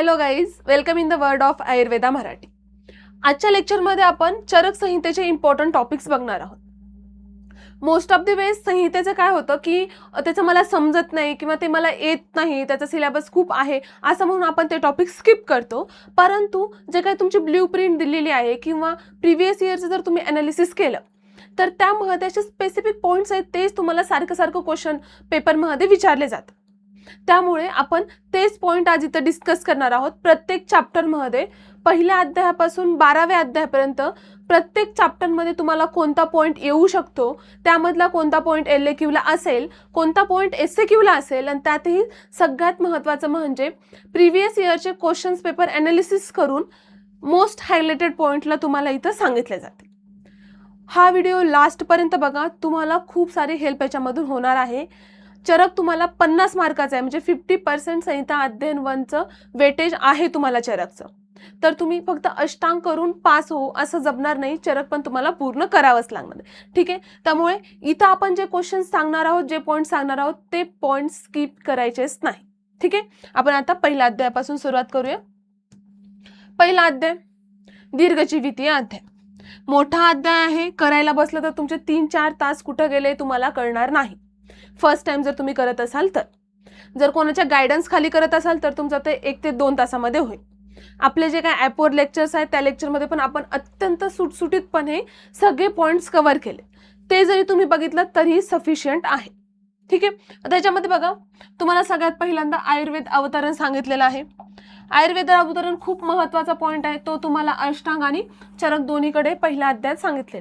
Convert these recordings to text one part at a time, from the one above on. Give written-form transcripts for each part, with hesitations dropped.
Hello guys, welcome in the world of Ayurveda Marathi. आजच्या लेक्चरमध्ये आपण चरक संहितेचे इम्पॉर्टंट टॉपिक्स बघणार आहोत. मोस्ट ऑफ द वेज संहितेचं काय होतं की त्याचं मला समजत नाही किंवा ते मला येत नाही, त्याचा सिलेबस खूप आहे असं म्हणून आपण ते टॉपिक स्किप करतो. परंतु जे काही तुमची ब्ल्यू प्रिंट दिलेली आहे किंवा प्रिव्हियस इयरचं जर तुम्ही ॲनालिसिस केलं तर त्यामध्ये त्याचे स्पेसिफिक पॉईंट्स आहेत, तेच तुम्हाला सारखं क्वेश्चन पेपरमध्ये विचारले जातात. त्यामुळे आपण तेच पॉइंट आज इथं डिस्कस करणार आहोत. प्रत्येक चॅप्टरमध्ये पहिल्या अध्यायापासून 12व्या अध्यायापर्यंत प्रत्येक चॅप्टरमध्ये तुम्हाला कोणता पॉइंट येऊ शकतो, त्यामधला कोणता पॉइंट LAQला असेल, कोणता पॉइंट SAQला असेल, आणि त्यातही सगळ्यात महत्त्वाचं म्हणजे प्रिव्हियस इयरचे क्वेश्चन्स पेपर ॲनालिसिस करून मोस्ट हायलाइटेड पॉइंटला तुम्हाला इथं सांगितले जाते. हा व्हिडिओ लास्टपर्यंत बघा, तुम्हाला खूप सारी हेल्प याच्यामधून होणार आहे. चरक तुम्हाला 50 मार्काचा आहे, म्हणजे 50% संहिता अध्ययन 1चं वेटेज आहे तुम्हाला चरकचं. तर तुम्ही फक्त अष्टांग करून पास हो असं जमणार नाही, चरक पण तुम्हाला पूर्ण करावंच लागणार. ठीक आहे, त्यामुळे इथं आपण जे क्वेश्चन्स सांगणार आहोत, जे पॉईंट सांगणार आहोत, ते पॉईंट स्किप करायचेच नाही. ठीक आहे, आपण आता पहिल्या अध्यायापासून सुरुवात करूया. पहिला अध्याय दीर्घजीवितीय अध्याय. मोठा अध्याय आहे, करायला बसलं तर तुमचे 3-4 तास कुठं गेले तुम्हाला कळणार नाही. फर्स्ट टाइम जर तुम्ही करत असाल तर, जर कोणाच्या गायडन्स खाली करत असाल तर तुमचं ते 1 ते 2 तासामध्ये होईल. आपले जे काय ॲपवर लेक्चर्स आहेत त्या लेक्चरमध्ये पण आपण अत्यंत सुटसुटीतपणे सगळे पॉईंट्स कव्हर केले. ते जरी तुम्ही बघितलं तरी सफिशियंट आहे. ठीक आहे, आता याच्यामध्ये बघा, तुम्हाला सगळ्यात पहिल्यांदा आयुर्वेद अवतरण सांगितलेलं आहे. आयुर्वेद अवतरण खूप महत्त्वाचा पॉईंट आहे, तो तुम्हाला अष्टांग आणि चरक दोन्हीकडे पहिल्या अध्यायात सांगितले.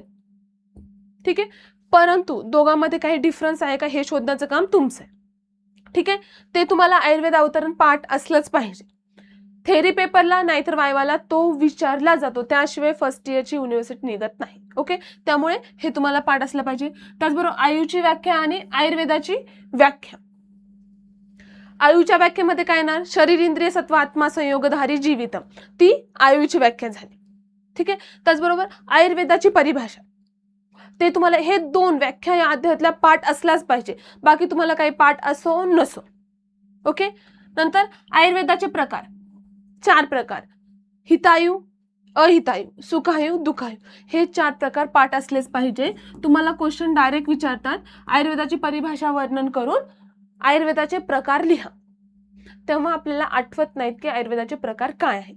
ठीक आहे, परंतु दोघांमध्ये काही डिफरन्स आहे का हे शोधण्याचं काम तुमचं आहे. ठीक आहे, ते तुम्हाला आयुर्वेद अवतरण पाठ असलंच पाहिजे. थेरी पेपरला नाहीतर वायवाला तो विचारला जातो, त्याशिवाय फर्स्ट इयरची युनिव्हर्सिटी निघत नाही. ओके, त्यामुळे हे तुम्हाला पाठ असलं पाहिजे. त्याचबरोबर आयुची व्याख्या आणि आयुर्वेदाची व्याख्या. आयुच्या व्याख्येमध्ये काय येणार? शरीर इंद्रिय सत्व आत्मा संयोगधारी जीवितम, ती आयुची व्याख्या झाली. ठीक आहे, त्याचबरोबर आयुर्वेदाची परिभाषा, ते तुम्हाला हे 2 व्याख्या या अध्यायातल्या पाठ असलाच पाहिजे, बाकी तुम्हाला काही पाठ असो नसो. ओके, नंतर आयुर्वेदाचे प्रकार 4 प्रकार: हितायू, अहितायू, सुखायू, दुखायू, हे 4 प्रकार पाठ असलेच पाहिजे. तुम्हाला क्वेश्चन डायरेक्ट विचारतात, आयुर्वेदाची परिभाषा वर्णन करून आयुर्वेदाचे प्रकार लिहा. तेव्हा आपल्याला आठवत नाहीत की आयुर्वेदाचे प्रकार काय आहेत.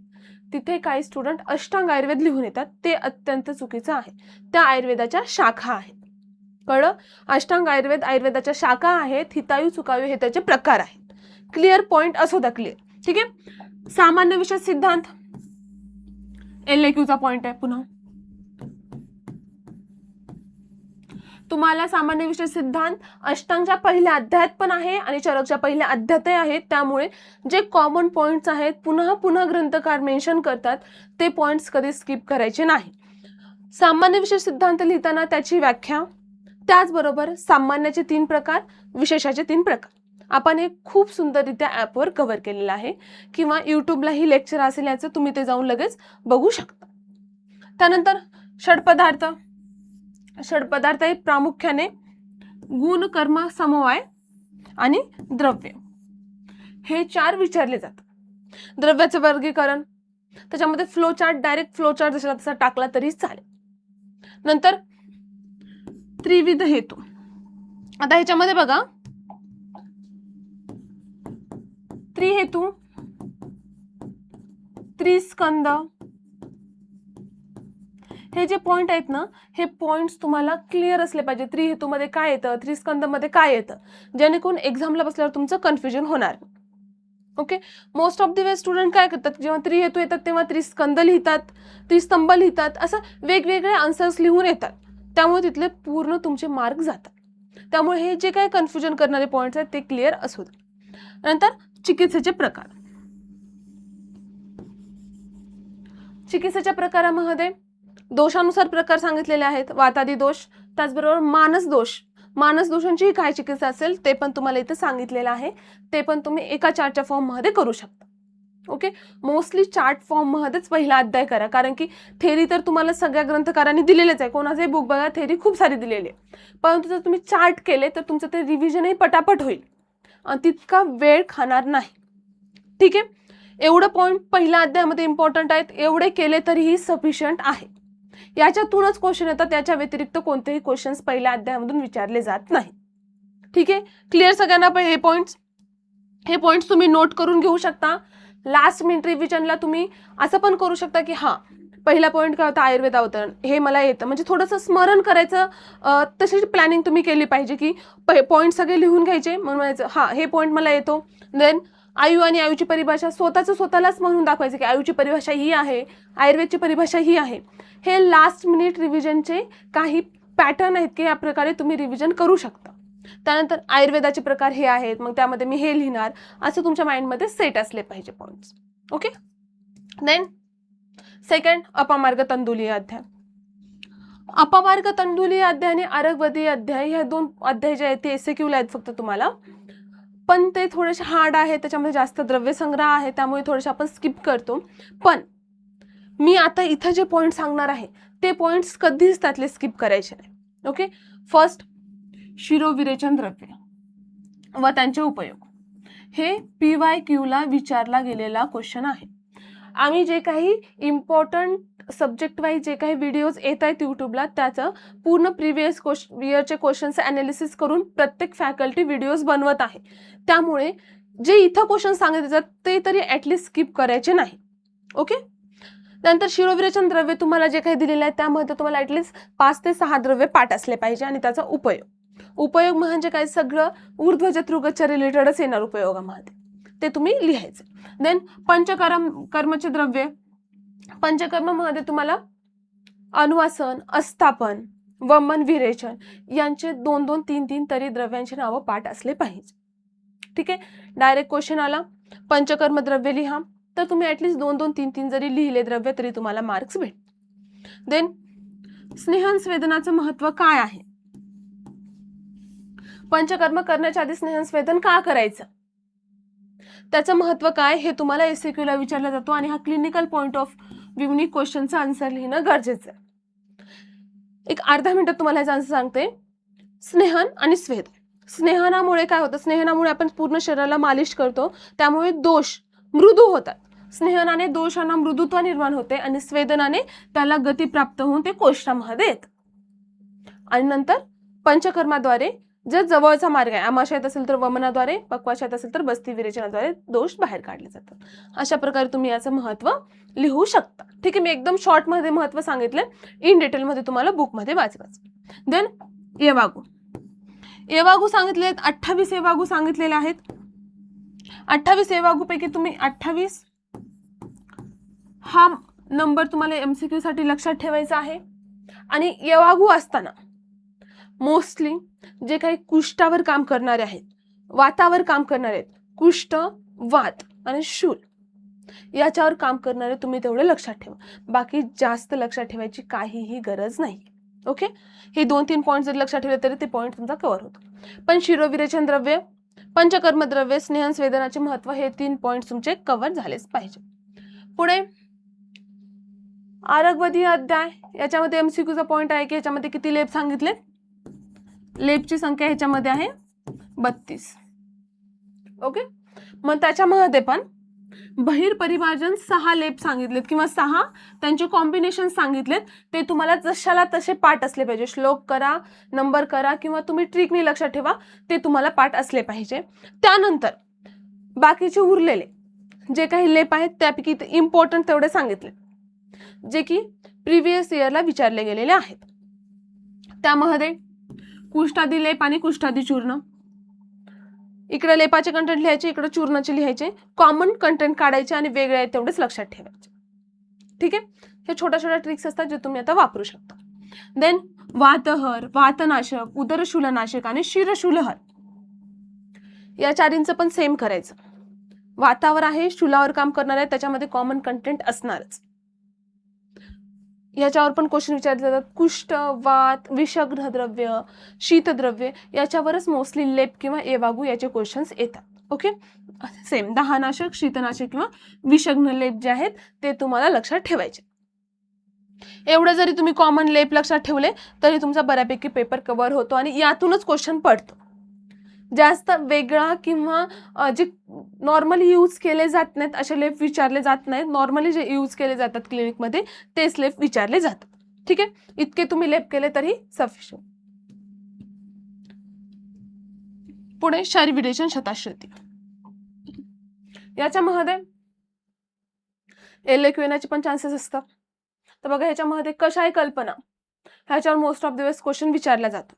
तिथे काही स्टुडंट अष्टांग आयुर्वेद लिहून येतात, ते अत्यंत चुकीचं आहे. त्या आयुर्वेदाच्या शाखा आहेत. कळलं? अष्टांग आयुर्वेद आयुर्वेदाच्या शाखा आहेत, हितायू सुखायू हे त्याचे प्रकार आहेत. क्लिअर पॉइंट असो द्या, क्लिअर. ठीक आहे, सामान्य विशेष सिद्धांत LAQचा पॉइंट आहे. पुन्हा तुम्हाला सामान्य विशेष सिद्धांत अष्टांगच्या पहिल्या अध्यायात पण आहे आणि चरकच्या पहिल्या अध्यायातही आहेत. त्यामुळे जे कॉमन पॉइंट्स आहेत पुन्हा ग्रंथकार मेन्शन करतात, ते पॉइंट्स कधी स्किप करायचे नाही. सामान्य विशेष सिद्धांत लिहिताना त्याची व्याख्या, त्याचबरोबर सामान्याचे 3 प्रकार, विशेषाचे 3 प्रकार, आपण हे खूप सुंदररित्या ॲपवर कव्हर केलेलं आहे, किंवा यूट्यूबलाही लेक्चर असेल याचं, तुम्ही ते जाऊन लगेच बघू शकता. त्यानंतर षडपदार्थ. षडपदार्थ हे प्रामुख्याने गुण, कर्म, समवाय आणि द्रव्य, हे 4 विचारले जातात. द्रव्याचं वर्गीकरण, त्याच्यामध्ये फ्लोचार्ट, डायरेक्ट फ्लोचार्ट जसा तसा टाकला तरी चालेल. नंतर त्रिविध हेतू. आता ह्याच्यामध्ये बघा, त्रिहेतू, त्रिस्कंद, हे जे पॉइंट आहेत ना, हे पॉइंट्स तुम्हाला क्लिअर असले पाहिजे. त्रिहेतूमध्ये काय येतं, त्रिस्कंदमध्ये काय येतं, जेणेकरून एक्झामला बसल्यावर तुमचं कन्फ्युजन होणार. Okay, most of the way student काय करतात, जेव्हा त्रिहेतू येतात तेव्हा त्रिस्कंद लिहितात, त्रिस्तंभ लिहितात, असं वेगवेगळे आन्सर्स लिहून येतात. त्यामुळे तिथले पूर्ण तुमचे मार्क जातात. त्यामुळे हे जे काही कन्फ्युजन करणारे पॉइंट्स आहेत ते क्लिअर असू दे. नंतर चिकित्सेचे प्रकार. चिकित्सेच्या प्रकारामध्ये दोषानुसार प्रकार सांगितलेले आहेत. वातादी दोष, त्याचबरोबर मानस दोष. मानस दोषांची काय चिकित्सा असेल ते पण तुम्हाला इथे सांगितलेलं आहे. ते पण तुम्ही एका चार्टच्या फॉर्ममध्ये करू शकता. ओके, मोस्टली चार्ट फॉर्ममध्येच पहिला अध्याय करा, कारण की थेरी तर तुम्हाला सगळ्या ग्रंथकारांनी दिलेलेच आहे. कोणाचंही बुक बघा, थेरी खूप सारी दिलेली आहे. परंतु जर तुम्ही चार्ट केले तर तुमचं ते रिव्हिजनही पटापट होईल, तितका वेळ खाणार नाही. ठीक आहे, एवढं पॉईंट पहिल्या अध्यायामध्ये इम्पॉर्टंट आहेत, एवढे केले तरीही सफिशियंट आहे. याच्यातूनच क्वेश्चन येतात, त्याच्या व्यतिरिक्त कोणतेही क्वेश्चन्स पहिल्या अध्यायामधून विचारले जात नाही. ठीक आहे, क्लिअर सगळ्यांना? हे पॉईंट्स तुम्ही नोट करून घेऊ शकता. लास्ट मिनिट रिव्हिजनला तुम्ही असं पण करू शकता की हा पहिला पॉईंट काय होता, आयुर्वेद अवतरण, हे मला येतं, म्हणजे थोडंसं स्मरण करायचं. तशी प्लॅनिंग तुम्ही केली पाहिजे की पॉईंट सगळे लिहून घ्यायचे, म्हणून म्हणायचं हा हे पॉईंट मला येतो. देन आयु आणि आयुची परिभाषा स्वतःलाच म्हणून दाखवायचं की आयुची परिभाषा ही आहे, आयुर्वेदची परिभाषा ही आहे. हे लास्ट मिनिट रिव्हिजनचे काही पॅटर्न आहेत की या प्रकारे तुम्ही रिव्हिजन करू शकता. त्यानंतर आयुर्वेदाचे प्रकार हे आहेत, मग त्यामध्ये मी हे लिहिणार, असं तुमच्या माइंडमध्ये सेट असले पाहिजे पॉईंट्स. ओके. देन सेकंड, अपमार्ग तंडुलीय अध्याय. अपमार्ग तंडुलीय अध्याय आणि आरगवदी अध्याय, ह्या 2 अध्याय जे आहेत ते एसक्यूला आहेत फक्त तुम्हाला, पण ते थोडेसे हार्ड आहे, त्याच्यामध्ये जास्त द्रव्य संग्रह आहे, त्यामुळे थोडेसे आपण स्किप करतो. पण मी आता इथं जे पॉईंट सांगणार आहे ते पॉईंट्स कधीच त्यातले स्किप करायचे नाही. ओके. फर्स्ट, शिरोविरेचन द्रव्य व त्यांचे उपयोग. हे PYQ ला विचारला गेलेला क्वेश्चन आहे. आम्ही जे काही इम्पॉर्टंट सब्जेक्ट वाईज जे काही व्हिडिओज येत आहेत यूट्यूबला, त्याचं पूर्ण प्रिव्हियस इयरचे क्वेश्चन्स अनालिसिस करून प्रत्येक फॅकल्टी व्हिडिओज बनवत आहे. त्यामुळे जे इथं क्वेश्चन सांगितले जातात ते तरी ॲटलिस्ट स्किप करायचे नाही. ओके. नंतर शिरोविरेचन द्रव्य तुम्हाला जे काही दिलेलं आहे त्यामध्ये तुम्हाला ॲटलिस्ट 5 ते 6 द्रव्य पाठ असले पाहिजे, आणि त्याचा उपयोग म्हणजे काय, सगळं ऊर्ध्वजत्रुगच्या रिलेटेडच येणार उपयोगामध्ये, ते तुम्ही लिहायचे. देन कर्मचे द्रव्य. पंचकर्मामध्ये तुम्हाला अनुवासन, अस्थापन, वमन, विरेचन यांचे 2-2, 3-3 तरी द्रव्यांची नावं पाठ असले पाहिजे. ठीक आहे. डायरेक्ट क्वेश्चन आला, पंचकर्म द्रव्य लिहा, तर तुम्ही ॲटलिस्ट 2-2, 3-3 जरी लिहिले द्रव्य तरी तुम्हाला मार्क्स भेट. देन स्नेहन स्वेदनाचं महत्व काय आहे. पंचकर्म करण्याच्या आधी स्नेहन स्वेदन का करायचं, त्याचं महत्व काय, हे तुम्हाला एसक्यूला विचारला जातो, आणि हा क्लिनिकल पॉइंट ऑफ व्ह्यूनी क्वेश्चनचा आन्सर लिहिणं गरजेचं आहे. एक अर्धा मिनिटात तुम्हाला याचा आन्सर सांगते. स्नेहन आणि स्वेदन. स्नेहनामुळे काय होतं, स्नेहनामुळे आपण पूर्ण शरीराला मालिश करतो, त्यामुळे दोष मृदू होतात. स्नेहनाने दोषांना मृदुत्व निर्माण होते, आणि स्वेदनाने त्याला गती प्राप्त होऊन ते कोष्ठामध्ये येतं. आणि नंतर पंचकर्माद्वारे जर जवळचा मार्ग आहे, आमाशयात असेल तर वमनाद्वारे, पक्वाशयात असेल तर बस्ती विरेचनाद्वारे दोष बाहेर काढले जातात. अशा प्रकारे तुम्ही याचं महत्व लिहू शकता. ठीक आहे. मी एकदम शॉर्टमध्ये महत्व सांगितलं, इन डिटेलमध्ये तुम्हाला बुकमध्ये वाचवायचं. देन एवागू सांगितले आहेत, 28 एवागू सांगितलेले आहेत. 28 एवागूपैकी तुम्ही 28 हा नंबर तुम्हाला MCQ साठी लक्षात ठेवायचा आहे. आणि एवागू असताना मोस्टली जे काही कुष्ठावर काम करणारे आहेत, वातावर काम करणारे आहेत, कुष्ठ, वात आणि शूल याच्यावर काम करणारे तुम्ही तेवढे लक्षात ठेवा. बाकी जास्त लक्षात ठेवायची काहीही गरज नाही. ओके. हे 2-3 पॉईंट जर लक्षात ठेवले तरी ते पॉईंट तुमचा कव्हर होतो. पण शिरोविरेचन द्रव्य, पंचकर्म द्रव्य, स्नेहन स्वेदनाचे महत्व, हे 3 पॉईंट तुमचे कव्हर झालेच पाहिजे. पुढे आरगवदी अध्याय. याच्यामध्ये MCQचा पॉईंट आहे की याच्यामध्ये किती लेप सांगितले. लेपची संख्या ह्याच्यामध्ये आहे 32. ओके. मग त्याच्यामध्ये पण बहिर्परिभाजन 6 लेप सांगितलेत किंवा 6 त्यांचे कॉम्बिनेशन सांगितलेत. ते तुम्हाला जशाला तसे पाठ असले पाहिजे. श्लोक करा, नंबर करा, किंवा तुम्ही ट्रिकनी लक्षात ठेवा, ते तुम्हाला पाठ असले पाहिजे. त्यानंतर बाकीचे उरलेले जे काही लेप आहेत त्यापैकी इम्पॉर्टंट तेवढे सांगितले, जे की प्रिव्हियस इयरला विचारले गेलेले आहेत. त्यामध्ये कुष्ठादी लेप आणि कुष्ठादी चूर्ण. इकडे लेपाचे कंटेंट लिहायचे, इकडे चूर्णाचे लिहायचे, कॉमन कंटेंट काढायचे आणि वेगळे आहेत तेवढेच लक्षात ठेवायचे. ठीक आहे. हे छोट्या छोट्या ट्रिक्स असतात जे तुम्ही आता वापरू शकता. देन वातहर, वातनाशक, उदरशूलनाशक आणि शिरशूलहर या चारींचं पण सेम करायचं. वातावर आहे, शूलावर काम करणार आहे, त्याच्यामध्ये कॉमन कंटेंट असणारच. याच्यावर पण क्वेश्चन विचारले जातात. कुष्ठ, वात, विषग्न द्रव्य, शीतद्रव्य याच्यावरच मोस्टली लेप किंवा एवागू याचे क्वेश्चन्स येतात. ओके. सेम दाहनाशक, शीतनाशक किंवा विषग्न लेप जे आहेत ते तुम्हाला लक्षात ठेवायचे. एवढं जरी तुम्ही कॉमन लेप लक्षात ठेवले तरी तुमचा बऱ्यापैकी पेपर कव्हर होतो आणि यातूनच क्वेश्चन पडतो. जास्त वेगळा किंवा जे नॉर्मली यूज केले जात नाहीत असे लेप विचारले जात नाहीत. नॉर्मली जे यूज केले जातात क्लिनिकमध्ये तेच लेप विचारले जातात. ठीक आहे, इतके तुम्ही लेप केले तरी सफिशियंट. पुढे शरीर विरेचन शताश्रुती. याच्यामध्ये LAQ येण्याचे पण चान्सेस असतात. तर बघा ह्याच्यामध्ये कशा आहे कल्पना, ह्याच्यावर मोस्ट ऑफ द वेळेस क्वेश्चन विचारला जातो.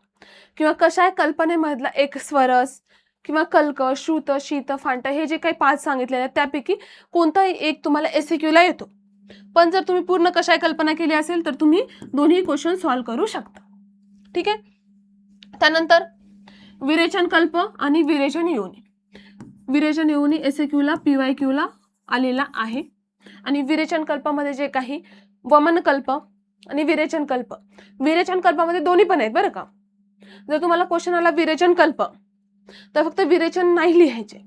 किंवा कशा आहे कल्पनेमधला एक स्वरस किंवा कल्क, श्रुत, शीत, फांट हे जे काही 5 सांगितलेले आहेत त्यापैकी कोणताही एक तुम्हाला SAQ ला येतो. पण जर तुम्ही पूर्ण कशा आहे कल्पना केली असेल तर तुम्ही दोन्ही क्वेश्चन सॉल्व्ह करू शकता. ठीक आहे. त्यानंतर विरेचन कल्प आणि विरेचन योनी. विरेचन योनी SAQ ला PYQ ला आलेला आहे. आणि विरेचन कल्पामध्ये जे काही वमन कल्प आणि विरेचन कल्प, विरेचन कल्पामध्ये दोन्ही पण आहेत बरं का. जर तुम्हाला क्वेश्चन आला विरेचन कल्प तर फक्त विरेचन नाही लिहायचे,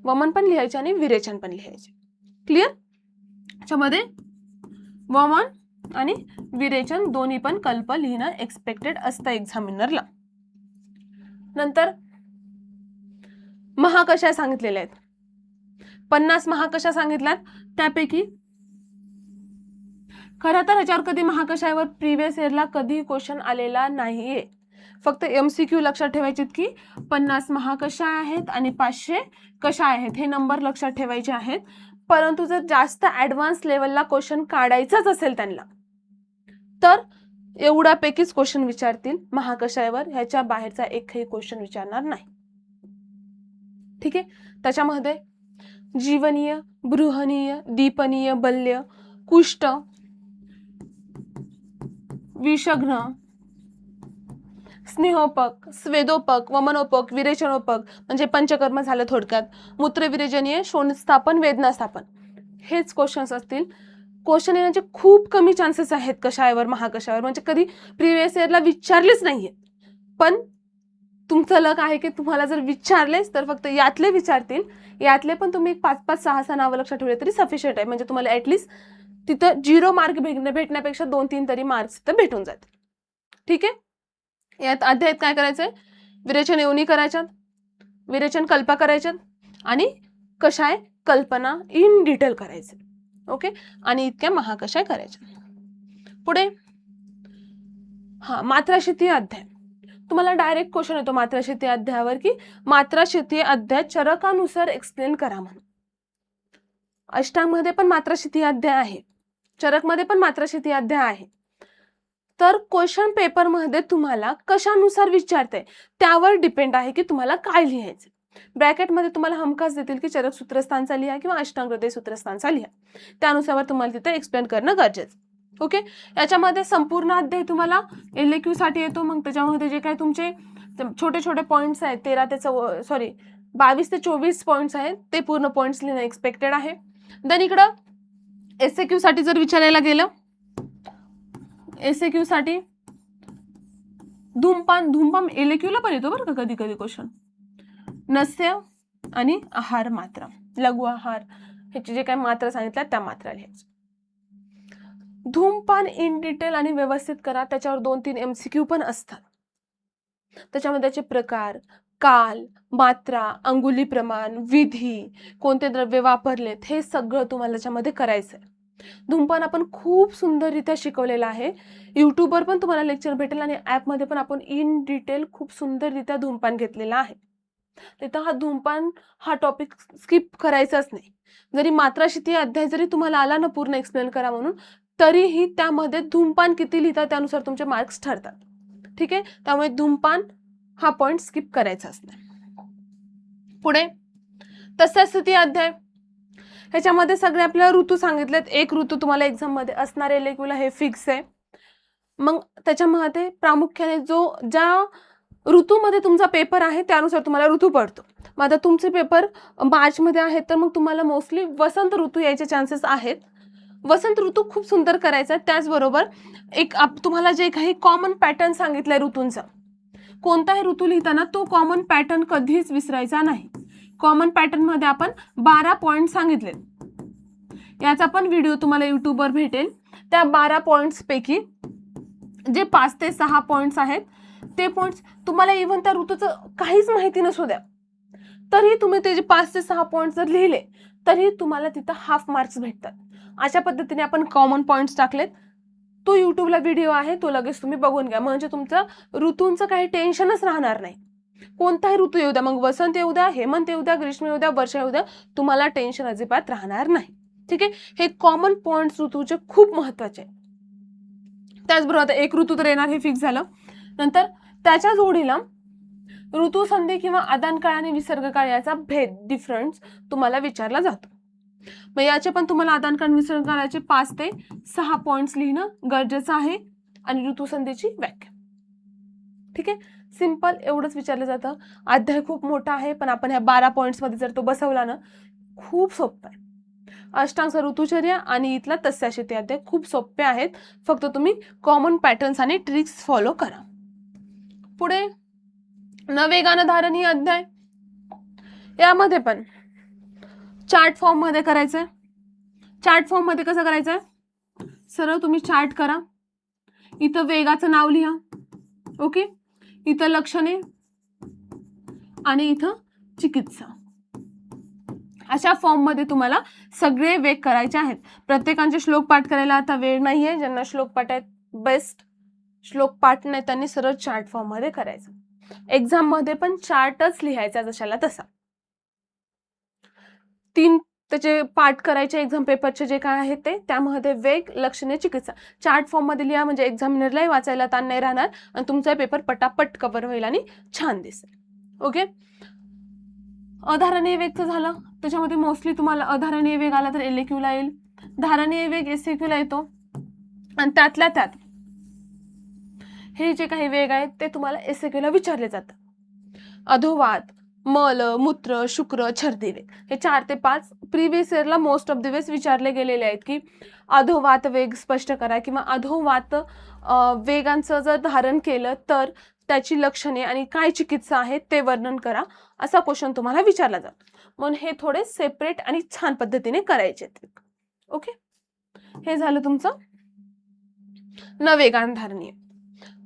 वमन पण लिहायचे आणि विरेचन पण लिहायचे. क्लिअर. त्याच्यामध्ये वमन आणि विरेचन दोन्ही पण कल्प लिहिणं एक्सपेक्टेड असतं एक्झामिनरला. नंतर महाकशा सांगितलेल्या आहेत. 50 महाकशा सांगितल्यात. त्यापैकी खरं तर ह्याच्यावर कधी महाकशावर प्रिव्हियस इयरला कधी क्वेश्चन आलेला नाहीये. फक्त MCQ लक्षात ठेवायचे की 50 महाकशा आहेत आणि 500 कशा आहेत हे नंबर लक्षात ठेवायचे आहेत. परंतु जर जास्त ऍडव्हान्स लेवलला क्वेश्चन काढायचाच असेल त्यांना तर एवढ्यापैकीच क्वेश्चन विचारतील महाकशावर, ह्याच्या बाहेरचा एकही क्वेश्चन विचारणार नाही. ठीक आहे. त्याच्यामध्ये जीवनीय, बृहनीय, दीपनीय, बल्य, कुष्ठ, विषघ्न, स्नेहोपक, स्वेदोपक, वमनोपक, विरेचनोपक म्हणजे पंचकर्म झालं थोडक्यात, मूत्रविरेचनीय, शोणस्थापन, वेदनास्थापन हेच क्वेश्चन्स असतील. क्वेश्चन येण्याचे खूप कमी चान्सेस आहेत कशावर महाकशावर, म्हणजे कधी प्रिव्हियस इयरला विचारलेच नाहीये. पण तुमचं लक आहे की तुम्हाला जर विचारलेच तर फक्त यातले विचारतील. यातले पण तुम्ही 5-5, 6-6 नावं लक्षात ठेवले तरी सफिशियंट आहे. म्हणजे तुम्हाला ऍटलिस्ट तिथं 0 मार्क भेटण्यापेक्षा 2-3 तरी मार्क्स तिथं भेटून जातील. ठीक आहे. यात अध्यायात काय करायचंय, विरेचन योनी करायच्यात, विरेचन कल्पा करायच्यात आणि कशा आहे कल्पना इन डिटेल करायचे. ओके. आणि इतक्या महाकशा करायच्या. पुढे मात्राशिथी अध्याय. तुम्हाला डायरेक्ट क्वेश्चन येतो मात्राशिथी अध्यायावर की मात्राशिथी अध्याय चरकानुसार एक्सप्लेन करा म्हणून. अष्टांगमध्ये पण मात्राशिथी अध्याय आहे, चरकमध्ये पण मात्राशिथी अध्याय आहे. तर क्वेश्चन पेपरमध्ये तुम्हाला कशानुसार विचारते त्यावर डिपेंड आहे की तुम्हाला काय लिहायचं. ब्रॅकेटमध्ये तुम्हाला हमखास देतील की चरक सूत्रस्थानचा लिहा किंवा अष्टांग हृदय सूत्रस्थानचा लिहा, त्यानुसार तुम्हाला तिथे एक्सप्लेन करणं गरजेचं. ओके. याच्यामध्ये संपूर्ण अध्याय तुम्हाला LAQ साठी येतो. मग त्याच्यामध्ये जे काही तुमचे छोटे छोटे पॉइंट्स आहेत 22 ते 24 पॉइंट्स आहेत ते पूर्ण पॉइंट्स लिहिणं एक्सपेक्टेड आहे. देन इकडं SAQ साठी जर विचारायला गेलं, SAQ साठी धूमपान LAQ ला पण येतो बरं का कधी कधी क्वेश्चन. नस्य आणि आहार मात्रा, लघु आहार ह्याची जे काही मात्रा सांगितल्या त्या मात्रा लिहायच्या. धूमपान इन डिटेल आणि व्यवस्थित करा. त्याच्यावर 2-3 MCQ पण असतात. त्याच्यामध्ये त्याचे प्रकार, काल, मात्रा, अंगुली प्रमाण, विधी, कोणते द्रव्य वापरलेत हे सगळं तुम्हाला त्याच्यामध्ये करायचंय. धूमपान आपण खूप सुंदररित्या शिकवलेलं आहे. युट्यूबवर पण तुम्हाला लेक्चर भेटेल आणि ऍपमध्ये पण आपण इन डिटेल खूप सुंदररित्या धूमपान घेतलेला आहे. तिथं धूमपान हा टॉपिक स्किप करायचाच नाही. जरी मात्राशिथी अध्याय जरी तुम्हाला आला ना पूर्ण एक्सप्लेन करा म्हणून, तरीही त्यामध्ये धूमपान किती लिहिता त्यानुसार तुमचे मार्क्स ठरतात. ठीक आहे. त्यामुळे धूमपान हा पॉइंट स्किप करायचाच नाही. पुढे तस्यास्थिती अध्याय. ह्याच्यामध्ये सगळे आपल्याला ऋतू सांगितलेत. एक ऋतू तुम्हाला एक्झाम मध्ये असणार LAQ ला हे फिक्स आहे. मग त्याच्यामध्ये प्रामुख्याने ज्या ऋतूमध्ये तुमचा पेपर आहे त्यानुसार तुम्हाला ऋतू पडतो. मग आता तुमचे पेपर मार्चमध्ये आहेत तर मग तुम्हाला मोस्टली वसंत ऋतू यायचे चान्सेस आहेत. वसंत ऋतू खूप सुंदर करायचा. त्याचबरोबर एक तुम्हाला जे काही कॉमन पॅटर्न सांगितलंय ऋतूंचा, कोणताही ऋतू लिहिताना तो कॉमन पॅटर्न कधीच विसरायचा नाही. कॉमन पॅटर्न मध्ये आपण 12 पॉइंट सांगितले. याचा पण व्हिडिओ तुम्हाला युट्यूबवर भेटेल. त्या 12 पॉइंट्स पैकी जे 5 ते 6 पॉइंट्स आहेत ते पॉइंट्स तुम्हाला इव्हन त्या ऋतूचं काहीच माहिती नसू द्या तरी तुम्ही त्याचे 5 ते 6 पॉईंट जर लिहिले तरी तुम्हाला तिथं हाफ मार्क्स भेटतात. अशा पद्धतीने आपण कॉमन पॉईंट्स टाकलेत. तो युट्यूबला व्हिडिओ आहे, तो लगेच तुम्ही बघून घ्या. म्हणजे तुमचं ऋतूंचं काही टेन्शनच राहणार नाही. कोणताही ऋतू येऊ द्या, मग वसंत येऊ द्या, हेमंत येऊ द्या, ग्रीष्म येऊ द्या, वर्षा येऊ द्या, तुम्हाला टेन्शन अजिबात राहणार नाही. ठीक आहे, हे कॉमन पॉईंट्स ऋतूचे खूप महत्वाचे आहे. त्याचबरोबर आता एक ऋतू तर येणार, हे फिक्स झालं. नंतर त्याच्या जोडीला ऋतुसंधी किंवा आदानकाळ आणि विसर्गकाळ याचा भेद, डिफरन्स तुम्हाला विचारला जातो. मग याचे पण तुम्हाला आदानकाळ आणि विसर्गकाळाचे 5 ते 6 पॉईंट्स लिहिणं गरजेचं आहे आणि ऋतुसंधीची व्याख्या. ठीक आहे, सिंपल एवढंच विचारलं जातं. अध्याय खूप मोठा आहे, पण आपण ह्या 12 पॉईंट्स मध्ये जर तो बसवला ना, खूप सोपं आहे. अष्टांग ऋतुचर्या आणि इथला तस्याशीती अध्याय खूप सोपे आहेत. फक्त तुम्ही कॉमन पॅटर्न्स आणि ट्रिक्स फॉलो करा. पुढे नवेगान धारणी अध्याय, यामध्ये पण चार्ट फॉर्म मध्ये करायचंय. चार्ट फॉर्म मध्ये कसं करायचंय, सरळ तुम्ही चार्ट करा. इथं वेगाचं नाव लिहा. ओके, इथं लक्षणे आणि इथं चिकित्सा. अशा फॉर्म मध्ये तुम्हाला सगळे वेग करायचे आहेत. प्रत्येकांचे श्लोक पाठ करायला आता वेळ नाहीये. ज्यांना श्लोक पाठ आहेत, बेस्ट. श्लोक पाठ नाही त्यांनी सरळ चार्ट फॉर्म मध्ये करायचं. एक्झाम मध्ये पण चार्टच लिहायचा जशाला तसा. 3 त्याचे पाठ करायचे एक्झाम पेपरचे जे काय आहे ते, त्यामध्ये वेग, लक्षणे, चिकित्सा चार्ट फॉर्म मध्ये लिहा. म्हणजे एक्झामिनरलाही वाचायला ताण नाही राहणार आणि तुमचा पेपर पटापट कव्हर होईल आणि छान दिसेल. ओके, अधारणीय वेगचं झालं. त्याच्यामध्ये मोस्टली तुम्हाला अधारणीय वेग आला तर LAQ ला येईल, धारणीय वेग SAQ ला येतो. आणि त्यातल्या त्यात हे जे काही वेग आहेत ते तुम्हाला SAQ ला विचारले जातात. अधोवात, मल, मूत्र, शुक्र, छर्दी वेग, हे 4 ते 5 प्रिव्हियस इयरला मोस्ट ऑफ द वेज विचारले गेलेले आहेत की अधोवात वेग स्पष्ट करा किंवा अधोवात वेगांचं जर धारण केलं तर त्याची लक्षणे आणि काय चिकित्सा आहे ते वर्णन करा, असा क्वेश्चन तुम्हाला विचारला जातो. म्हणून हे थोडे सेपरेट आणि छान पद्धतीने करायचे. ओके, हे झालं तुमचं नवेगान धारणीय.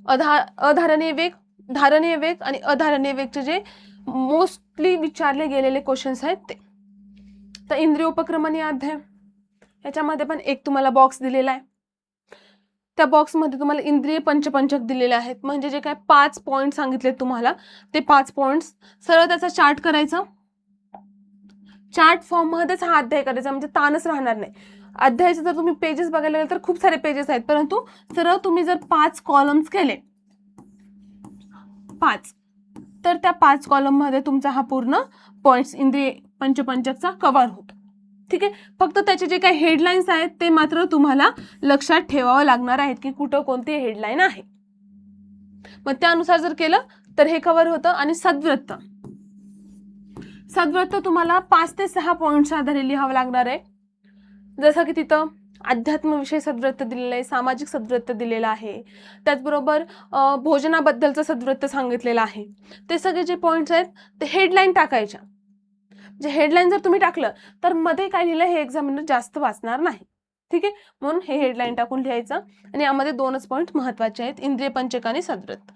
अधारणीय वेग, धारणीय वेग आणि अधारणीय वेगचे जे मोस्टली विचारले गेलेले क्वेश्चन्स आहेत ते. तर इंद्रिय उपक्रमणी अध्याय, याच्यामध्ये पण एक तुम्हाला बॉक्स दिलेला आहे. त्या बॉक्समध्ये तुम्हाला इंद्रिय पंचपंचक दिलेले आहेत. म्हणजे जे काय 5 पॉइंट सांगितले तुम्हाला, ते 5 पॉइंट्स सरळ त्याचा चार्ट करायचा. चार्ट फॉर्म मध्येच हा अध्याय करायचा, म्हणजे ताणच राहणार नाही. अध्यायाचे जर तुम्ही पेजेस बघायला गेले तर खूप सारे पेजेस आहेत, परंतु सरळ तुम्ही जर 5 कॉलम्स केले, 5, तर त्या 5 कॉलम मध्ये तुमचा हा पूर्ण पॉइंट्स इंद्रिय पंचपंचकचा कव्हर होतो. ठीक आहे, फक्त त्याचे जे काही हेडलाईन्स आहेत ते मात्र तुम्हाला लक्षात ठेवावं लागणार आहेत की कुठं कोणती हेडलाईन आहे. मग त्यानुसार जर केलं तर हे कव्हर होतं. आणि सद्वृत्त, सद्वृत्त तुम्हाला 5 ते 6 पॉइंट्सच्या आधारे लिहावं लागणार आहे. जसं की तिथं अध्यात्मविषयी सद्वृत्त दिलेलं आहे, सामाजिक सद्वृत्त दिलेलं आहे, त्याचबरोबर भोजनाबद्दलचं सद्वृत्त सांगितलेलं आहे. ते सगळे जे पॉइंट्स आहेत ते हेडलाईन टाकायच्या. जे हेडलाईन जर तुम्ही टाकलं तर मध्ये काय लिहिलं हे एक्झामिनर जास्त वाचणार नाही. ठीक आहे, म्हणून हे हेडलाईन टाकून लिहायचं. आणि यामध्ये 2च पॉइंट महत्वाचे आहेत, इंद्रिय पंचक आणि सद्वृत्त.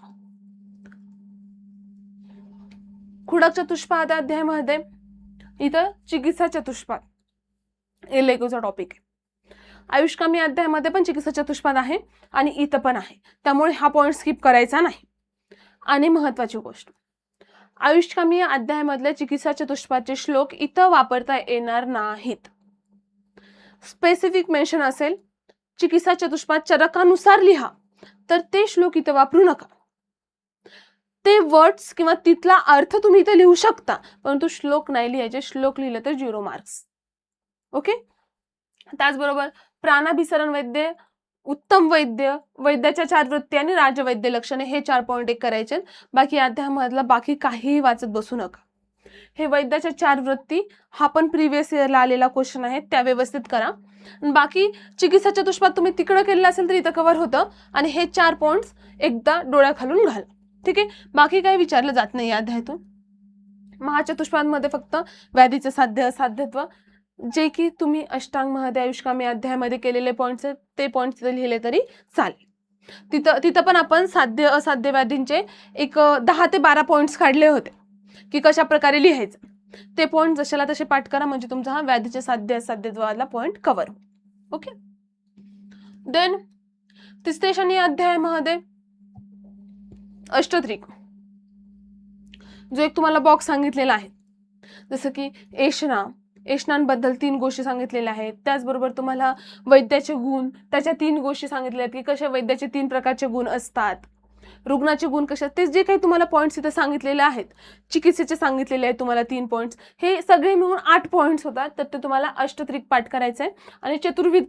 खुडक चतुष्पाद अध्यायामध्ये इथं चिकित्सा चतुष्पाद LAQचा टॉपिक आहे. आयुष्कामी अध्यायामध्ये पण चिकित्सा चतुष्पाद आहे आणि इथं पण आहे, त्यामुळे हा पॉइंट स्किप करायचा नाही. आणि महत्वाची गोष्ट, आयुष्कामी अध्यायामधले चिकित्सा चतुष्पादचे श्लोक इथं वापरता येणार नाहीत. स्पेसिफिक मेन्शन असेल चिकित्सा चतुष्पाद चरकानुसार लिहा, तर ते श्लोक इथं वापरू नका. ते वर्ड्स किंवा तिथला अर्थ तुम्ही इथे लिहू शकता, परंतु श्लोक नाही लिहायचे. श्लोक लिहिलं तर 0 मार्क्स. ओके, त्याचबरोबर प्राणाभिसरण वैद्य, उत्तम वैद्य, वैद्याच्या 4 वृत्ती आणि राजवैद्य लक्षणे, हे 4 पॉइंट एक करायचे. बाकी अध्यायामधला बाकी काहीही वाचत बसू नका. हे वैद्याच्या 4 वृत्ती हा पण प्रिव्हियस इयरला आलेला क्वेश्चन आहे, त्या व्यवस्थित करा. बाकी चिकित्सा चतुष्पाद तुम्ही तिकडं केलेलं असेल तर इथं कव्हर होतं. आणि हे 4 पॉइंट्स एकदा डोळ्याखालून घाला. ठीक आहे, बाकी काही विचारलं जात नाही या अध्यायातून. महाचतुष्पाद मध्ये फक्त व्याधीचे साध्य, असाध्यत्व, जे की तुम्ही अष्टांग मध्ये आयुष्कामी अध्यायामध्ये केलेले पॉइंट्स आहेत ते पॉइंट्स लिहिले तरी चालेल. तिथं पण आपण साध्य असाध्य व्याधींचे एक 10 ते 12 पॉइंट्स काढले होते की कशा प्रकारे लिहायचं. ते पॉईंट जशाला तसे पाठ करा, म्हणजे तुमचा हा व्याधीचे साध्य असाध्यवाला पॉईंट कव्हर होईल. ओके. देन तिसरे शनी अध्यायामध्ये अष्टत्रिक, जो एक तुम्हाला बॉक्स सांगितलेला आहे, जसं की एषणांबद्दल 3 गोष्टी सांगितलेल्या आहेत. त्याचबरोबर तुम्हाला वैद्याचे गुण, त्याच्या 3 गोष्टी सांगितलेल्या आहेत की कशा वैद्याचे 3 प्रकारचे गुण असतात, रुग्णाचे गुण कशा, ते जे काही तुम्हाला पॉईंट्स इथे सांगितलेले आहेत, चिकित्सेचे सांगितलेले आहेत तुम्हाला 3 पॉईंट्स, हे सगळे मिळून 8 पॉईंट्स होतात. तर ते तुम्हाला अष्टत्रिक पाठ करायचं आहे. आणि चतुर्विध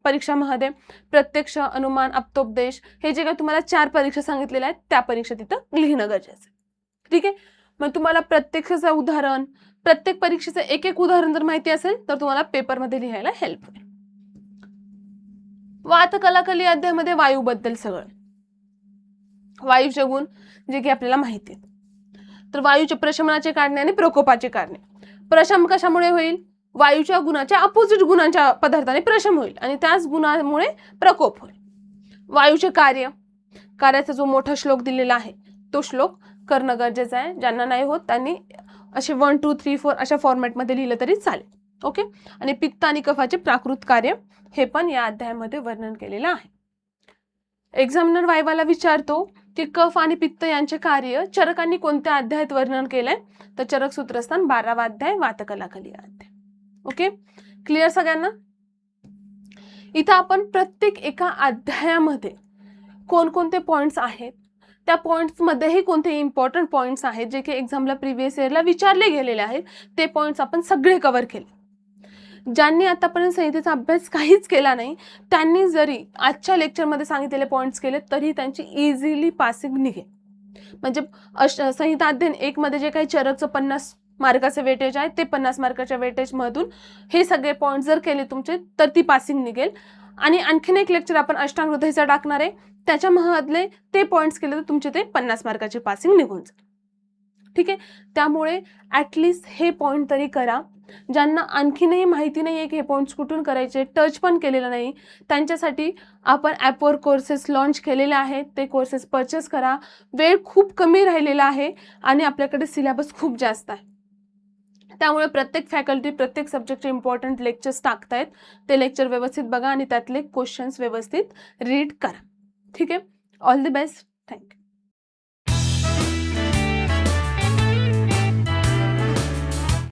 परीक्षामध्ये प्रत्यक्ष, अनुमान, अप्तोपदेश, हे जे काही तुम्हाला 4 परीक्षा सांगितलेल्या आहेत त्या परीक्षा तिथं लिहिणं गरजेचं आहे. ठीक आहे. मग तुम्हाला प्रत्यक्षाचं उदाहरण, प्रत्येक परीक्षेचं एक एक उदाहरण जर माहिती असेल तर तुम्हाला पेपरमध्ये लिहायला हेल्प होईल. वातकलाकली अध्यायामध्ये वायूबद्दल सगळं, वायूचे गुण जे की आपल्याला माहिती आहेत. तर वायूचे प्रशमनाचे कारणे आणि प्रकोपाचे कारणे. प्रशम कशामुळे होईल? वायूच्या गुणाच्या अपोजिट गुणांच्या पदार्थाने प्रशम होईल आणि त्याच गुणामुळे प्रकोप होईल. वायूचे कार्याचा जो मोठा श्लोक दिलेला आहे तो श्लोक करणं गरजेचं आहे. ज्यांना नाही होत त्यांनी असे 1 2 3 4 अशा फॉर्मॅटमध्ये लिहिलं तरी चालेल. ओके. आणि पित्त आणि कफाचे प्राकृत कार्य हे पण या अध्यायामध्ये वर्णन केलेलं आहे. एक्झामिनर वायवाला विचारतो की कफ आणि पित्त यांचे कार्य चरकांनी कोणत्या अध्यायात वर्णन केलंय? तर चरक सूत्रस्थान 12वा अध्याय, वातकलाकली अध्याय. ओके. क्लिअर सगळ्यांना? इथं आपण प्रत्येक एका अध्यायामध्ये कोणकोणते पॉइंट्स आहेत, त्या पॉइंट्समध्येही कोणते इम्पॉर्टंट पॉइंट्स आहेत जे की एक्झामला प्रिव्हियस इयरला विचारले गेलेले आहेत, ते पॉइंट्स आपण सगळे कव्हर केले. ज्यांनी आतापर्यंत संहितेचा अभ्यास काहीच केला नाही त्यांनी जरी आजच्या लेक्चरमध्ये सांगितलेले पॉइंट्स केले तरी त्यांची इझिली पासिंग निघेल. म्हणजे संहिता अध्ययन 1 मध्ये जे काही चरकचं 50 मार्काचं वेटेज आहे ते 50 मार्काच्या वेटेजमधून हे सगळे पॉइंट्स जर केले तुमचे तर ती पासिंग निघेल. आणि आणखीन एक लेक्चर आपण अष्टांग हृदयचं टाकणार आहे, त्याच्या मधले ते पॉइंट्स केले तर तुमचे ते 50 मार्काची पासिंग निघून जाईल. ठीक आहे. त्यामुळे ॲटलिस्ट हे पॉइंट तरी करा. ज्यांना आणखीनही माहिती नाही आहे की हे पॉइंट्स कुठून करायचे, टच पण केलेलं नाही, त्यांच्यासाठी आपण ॲपवर कोर्सेस लॉन्च केलेले आहेत. ते कोर्सेस परचेस करा. वेळ खूप कमी राहिलेला आहे आणि आपल्याकडे सिलेबस खूप जास्त आहे. त्यामुळे प्रत्येक फॅकल्टी प्रत्येक सब्जेक्टचे इम्पॉर्टंट लेक्चर्स टाकतायत. ते लेक्चर व्यवस्थित बघा आणि त्यातले क्वेश्चन्स व्यवस्थित रीड करा. ठीक आहे. All the best. थँक्यू.